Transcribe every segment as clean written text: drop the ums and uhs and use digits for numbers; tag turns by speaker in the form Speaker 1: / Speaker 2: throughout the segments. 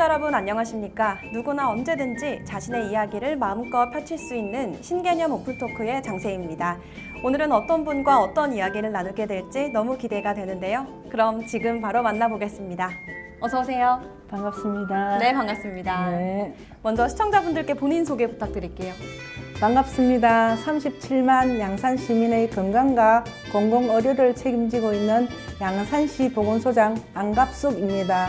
Speaker 1: 시청자 여러분 안녕하십니까? 누구나 언제든지 자신의 이야기를 마음껏 펼칠 수 있는 신개념 오픈토크의 장세희입니다. 오늘은 어떤 분과 어떤 이야기를 나누게 될지 너무 기대가 되는데요. 그럼 지금 바로 만나보겠습니다. 어서 오세요.
Speaker 2: 반갑습니다.
Speaker 1: 네, 반갑습니다.
Speaker 2: 네.
Speaker 1: 먼저 시청자분들께 본인 소개 부탁드릴게요.
Speaker 2: 반갑습니다. 37만 양산 시민의 건강과 공공의료를 책임지고 있는 양산시 보건소장 안갑숙입니다.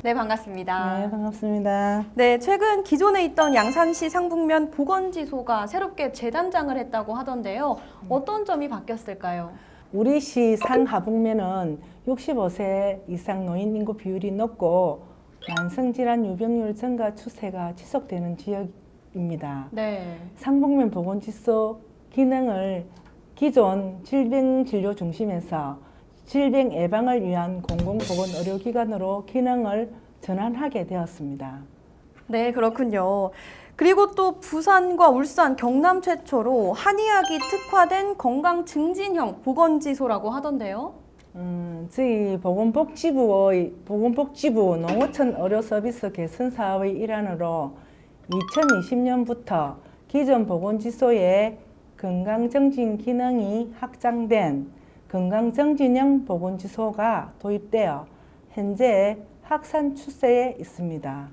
Speaker 1: 네, 반갑습니다.
Speaker 2: 네, 반갑습니다.
Speaker 1: 네, 최근 기존에 있던 양산시 상북면 보건지소가 새롭게 재단장을 했다고 하던데요. 어떤 점이 바뀌었을까요?
Speaker 2: 우리 시 상하북면은 65세 이상 노인 인구 비율이 높고 만성질환 유병률 증가 추세가 지속되는 지역입니다.
Speaker 1: 네.
Speaker 2: 상북면 보건지소 기능을 기존 질병진료 중심에서 질병 예방을 위한 공공보건의료기관으로 기능을 전환하게 되었습니다.
Speaker 1: 네, 그렇군요. 그리고 또 부산과 울산, 경남 최초로 한의학이 특화된 건강증진형 보건지소라고 하던데요.
Speaker 2: 저희 보건복지부 농어촌 의료서비스 개선 사업의 일환으로 2020년부터 기존 보건지소의 건강증진 기능이 확장된 건강증진형 보건지소가 도입되어 현재 확산 추세에 있습니다.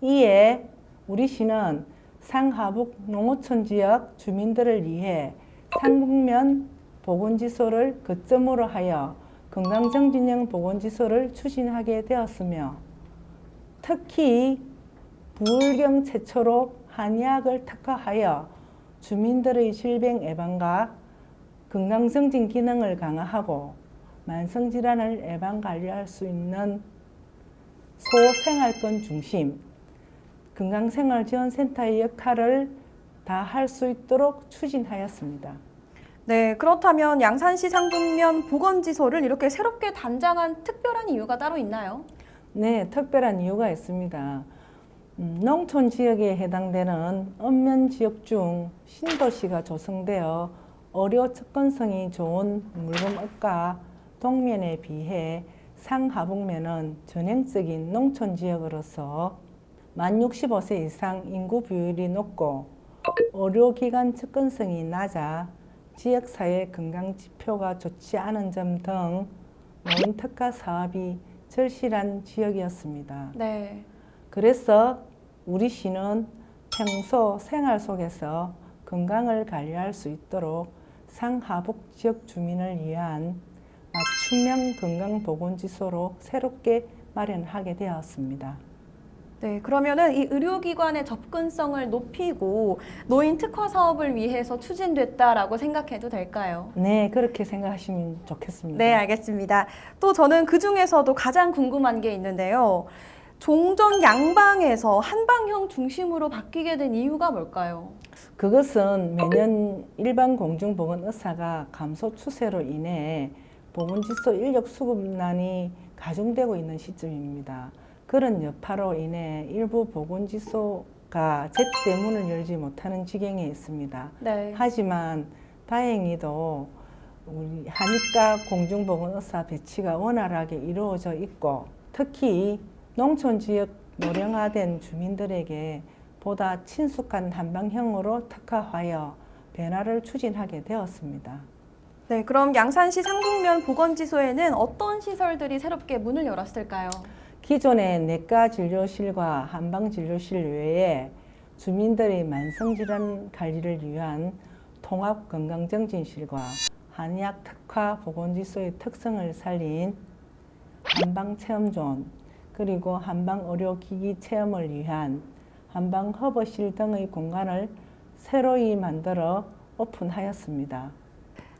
Speaker 2: 이에 우리 시는 상하북 농어촌 지역 주민들을 위해 상북면 보건지소를 거점으로 하여 건강증진형 보건지소를 추진하게 되었으며 특히 부울경 최초로 한의학을 특화하여 주민들의 질병 예방과 건강증진 기능을 강화하고 만성질환을 예방 관리할 수 있는 소생활권 중심 건강생활지원센터의 역할을 다할 수 있도록 추진하였습니다.
Speaker 1: 네, 그렇다면 양산시 상북면 보건지소를 이렇게 새롭게 단장한 특별한 이유가 따로 있나요?
Speaker 2: 네, 특별한 이유가 있습니다. 농촌 지역에 해당되는 읍면 지역 중 신도시가 조성되어 의료 접근성이 좋은 물건업과 동면에 비해 상하북면은 전형적인 농촌 지역으로서 만 65세 이상 인구 비율이 높고 의료기관 접근성이 낮아 지역사회 건강지표가 좋지 않은 점 등 노인 특화 사업이 절실한 지역이었습니다.
Speaker 1: 네.
Speaker 2: 그래서 우리 시는 평소 생활 속에서 건강을 관리할 수 있도록 상하북 지역 주민을 위한 맞춤형 건강보건지소로 새롭게 마련하게 되었습니다.
Speaker 1: 네, 그러면은 이 의료기관의 접근성을 높이고 노인 특화 사업을 위해서 추진됐다라고 생각해도 될까요?
Speaker 2: 네, 그렇게 생각하시면 좋겠습니다.
Speaker 1: 네, 알겠습니다. 또 저는 그 중에서도 가장 궁금한 게 있는데요. 종전 양방에서 한방형 중심으로 바뀌게 된 이유가 뭘까요?
Speaker 2: 그것은 매년 일반 공중보건 의사가 감소 추세로 인해 보건지소 인력 수급난이 가중되고 있는 시점입니다. 그런 여파로 인해 일부 보건지소가 제때 문을 열지 못하는 지경에 있습니다.
Speaker 1: 네.
Speaker 2: 하지만 다행히도 우리 한의과 공중보건 의사 배치가 원활하게 이루어져 있고 특히 농촌 지역 노령화된 주민들에게 보다 친숙한 한방형으로 특화하여 변화를 추진하게 되었습니다.
Speaker 1: 네, 그럼 양산시 상북면 보건지소에는 어떤 시설들이 새롭게 문을 열었을까요?
Speaker 2: 기존의 내과 진료실과 한방 진료실 외에 주민들의 만성질환 관리를 위한 통합 건강증진실과 한의학 특화 보건지소의 특성을 살린 한방 체험존 그리고 한방 의료기기 체험을 위한 한방 허브실 등의 공간을 새로이 만들어 오픈하였습니다.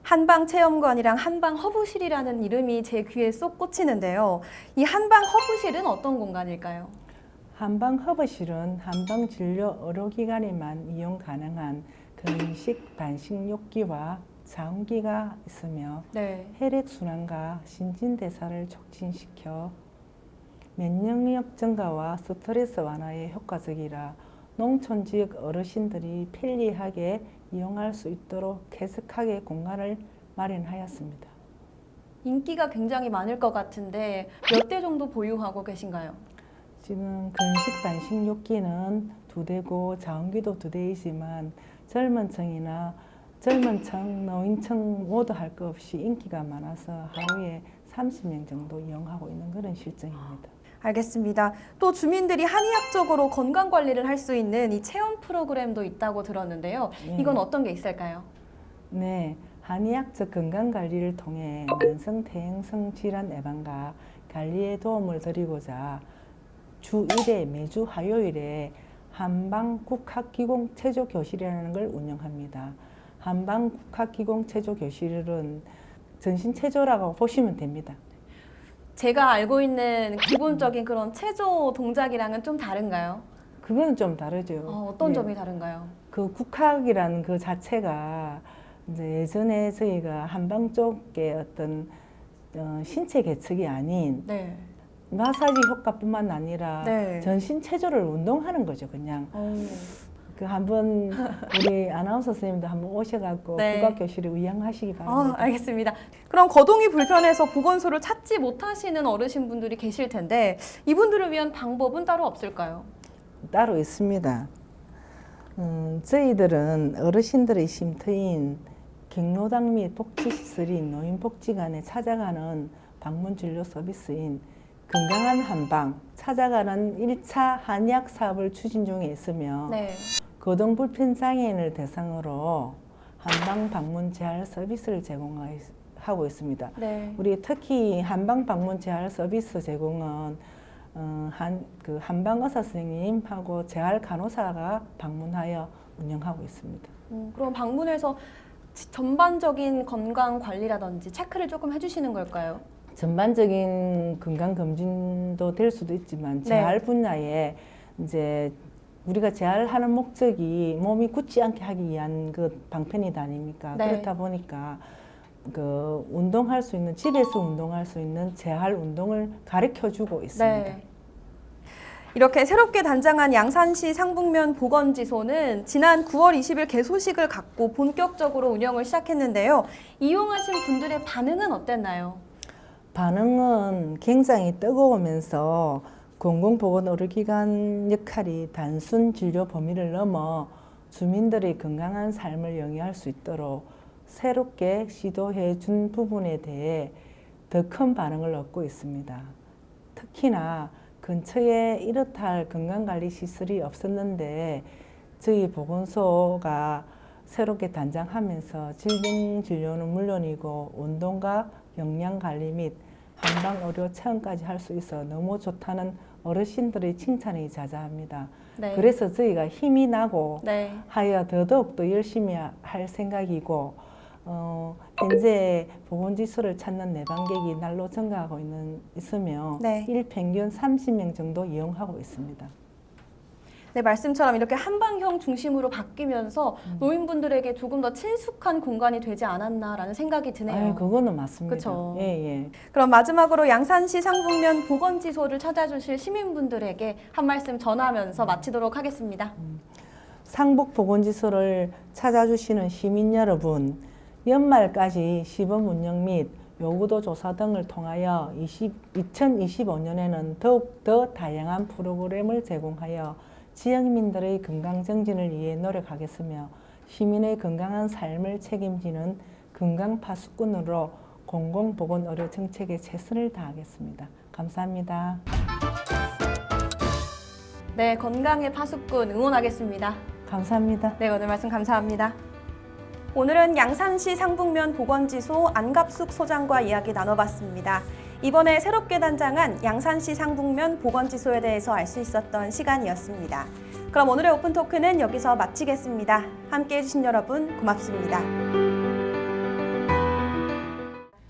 Speaker 1: 한방 체험관이랑 한방 허브실이라는 이름이 제 귀에 쏙 꽂히는데요. 이 한방 허브실은 어떤 공간일까요?
Speaker 2: 한방 허브실은 한방 진료 의료기관에만 이용 가능한 근식 단식욕기와 자운기가 있으며
Speaker 1: 네.
Speaker 2: 혈액순환과 신진대사를 촉진시켜 면역력 증가와 스트레스 완화에 효과적이라 농촌 지역 어르신들이 편리하게 이용할 수 있도록 쾌적하게 공간을 마련하였습니다.
Speaker 1: 인기가 굉장히 많을 것 같은데 몇 대 정도 보유하고 계신가요?
Speaker 2: 지금 근식 단식 욕기는 2대고 자원기도 2대이지만 젊은 층, 노인층 모두 할 것 없이 인기가 많아서 하루에 30명 정도 이용하고 있는 그런 실정입니다.
Speaker 1: 알겠습니다. 또 주민들이 한의학적으로 건강 관리를 할 수 있는 이 체험 프로그램도 있다고 들었는데요.
Speaker 2: 네.
Speaker 1: 이건 어떤 게 있을까요?
Speaker 2: 네, 한의학적 건강 관리를 통해 만성 퇴행성 질환 예방과 관리에 도움을 드리고자 주 1회 매주 화요일에 한방국학기공 체조교실이라는 걸 운영합니다. 한방국학기공 체조교실은 전신체조라고 보시면 됩니다.
Speaker 1: 제가 알고 있는 기본적인 그런 체조 동작이랑은 좀 다른가요?
Speaker 2: 그거는 좀 다르죠.
Speaker 1: 어떤
Speaker 2: 네.
Speaker 1: 점이 다른가요?
Speaker 2: 그 국학이라는 그 자체가 이제 예전에 저희가 한방 쪽의 어떤 신체 개측이 아닌
Speaker 1: 네.
Speaker 2: 마사지 효과뿐만 아니라
Speaker 1: 네.
Speaker 2: 전신 체조를 운동하는 거죠, 그냥. 그 한번 우리 아나운서 선생님도 한번 오셔갖고
Speaker 1: 네.
Speaker 2: 국악교실에 의향하시기 바랍니다.
Speaker 1: 알겠습니다. 그럼 거동이 불편해서 보건소를 찾지 못하시는 어르신분들이 계실 텐데 이분들을 위한 방법은 따로 없을까요?
Speaker 2: 따로 있습니다. 저희들은 어르신들의 쉼터인 경로당 및 복지시설인 노인복지관에 찾아가는 방문진료 서비스인 건강한 한방 찾아가는 1차 한의학 사업을 추진 중에 있으며
Speaker 1: 네.
Speaker 2: 거동불편 장애인을 대상으로 한방 방문 재활 서비스를 제공하고 있습니다.
Speaker 1: 네.
Speaker 2: 우리 특히 한방 방문 재활 서비스 제공은 한방 의사 선생님하고 재활 간호사가 방문하여 운영하고 있습니다.
Speaker 1: 그럼 방문해서 전반적인 건강 관리라든지 체크를 조금 해주시는 걸까요?
Speaker 2: 전반적인 건강 검진도 될 수도 있지만 재활 분야에 이제 우리가 재활하는 목적이 몸이 굳지 않게 하기 위한 그 방편이다 아닙니까?
Speaker 1: 네.
Speaker 2: 그렇다 보니까 그 운동할 수 있는 집에서 운동할 수 있는 재활 운동을 가르쳐 주고 있습니다.
Speaker 1: 네. 이렇게 새롭게 단장한 양산시 상북면 보건지소는 지난 9월 20일 개소식을 갖고 본격적으로 운영을 시작했는데요. 이용하신 분들의 반응은 어땠나요?
Speaker 2: 반응은 굉장히 뜨거우면서 공공보건의료기관 역할이 단순 진료 범위를 넘어 주민들의 건강한 삶을 영위할 수 있도록 새롭게 시도해 준 부분에 대해 더 큰 반응을 얻고 있습니다. 특히나 근처에 이렇다 할 건강관리시설이 없었는데 저희 보건소가 새롭게 단장하면서 질병 진료는 물론이고 운동과 영양관리 및 한방의료 체험까지 할 수 있어 너무 좋다는 어르신들의 칭찬이 자자합니다.
Speaker 1: 네.
Speaker 2: 그래서 저희가 힘이 나고
Speaker 1: 네.
Speaker 2: 하여 더더욱 더 열심히 할 생각이고 현재 보건지소를 찾는 내방객이 날로 증가하고 있으며
Speaker 1: 네.
Speaker 2: 일평균 30명 정도 이용하고 있습니다.
Speaker 1: 네, 말씀처럼 이렇게 한방형 중심으로 바뀌면서 노인분들에게 조금 더 친숙한 공간이 되지 않았나라는 생각이 드네요.
Speaker 2: 그거는 맞습니다.
Speaker 1: 그쵸.
Speaker 2: 예.
Speaker 1: 그럼 마지막으로 양산시 상북면 보건지소를 찾아주실 시민분들에게 한 말씀 전하면서 마치도록 하겠습니다.
Speaker 2: 상북보건지소를 찾아주시는 시민 여러분, 연말까지 시범 운영 및 요구도 조사 등을 통하여 2025년에는 더욱 더 다양한 프로그램을 제공하여 지역민들의 건강 정진을 위해 노력하겠으며 시민의 건강한 삶을 책임지는 건강 파수꾼으로 공공보건의료 정책에 최선을 다하겠습니다. 감사합니다.
Speaker 1: 네, 건강의 파수꾼 응원하겠습니다.
Speaker 2: 감사합니다.
Speaker 1: 네, 오늘 말씀 감사합니다. 오늘은 양산시 상북면 보건지소 안갑숙 소장과 이야기 나눠봤습니다. 이번에 새롭게 단장한 양산시 상북면 보건지소에 대해서 알 수 있었던 시간이었습니다. 그럼 오늘의 오픈토크는 여기서 마치겠습니다. 함께해 주신 여러분 고맙습니다.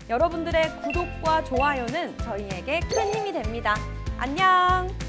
Speaker 1: 여러분들의 구독과 좋아요는 저희에게 큰 힘이 됩니다. 안녕!